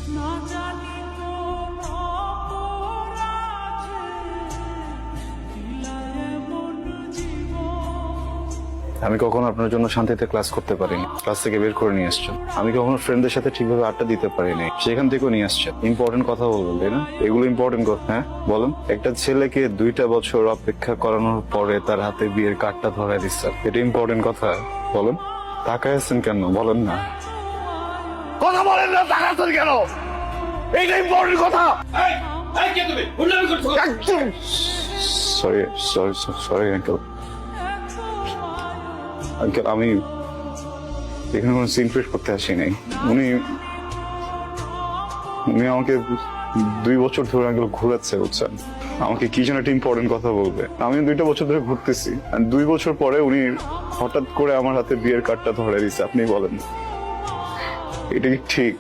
আমি কখনো আপনার জন্য শান্তিতে ক্লাস করতে পারিনি, ক্লাস থেকে বের করে নিয়ে আসছেন। আমি কখনো ফ্রেন্ডদের সাথে ঠিকভাবে আড্ডা দিতে পারিনি, সেখান থেকেও নিয়ে আসছেন। ইম্পর্টেন্ট কথা বলবেন, তাই না? এগুলো ইম্পর্টেন্ট কথা। হ্যাঁ বলেন। একটা ছেলেকে 2টা বছর অপেক্ষা করানোর পরে তার হাতে বিয়ের কার্ডটা ধরায় দিচ্ছেন, এটা ইম্পর্টেন্ট কথা? বলেন। তাকায় আছেন কেন? বলেন না। কথা বলেন না, তাকাচ্ছেন কেন? এইটা ইম্পর্টেন্ট কথা। Sorry sorry sorry uncle. Uncle, আমি এখানে কোনো সিন ক্রিয়েট করতে আসি নাই। উনি আমাকে 2 বছর ধরে আঙ্কেল ঘুরাচ্ছে, বুঝছেন? আমাকে কি যেন একটা ইম্পর্টেন্ট কথা বলবে। আমি 2টা বছর ধরে ঘুরতেছি, 2 বছর পরে উনি হঠাৎ করে আমার হাতে বিয়ের কার্ডটা ধরে দিচ্ছে। আপনি বলেন, এটা কি ঠিক?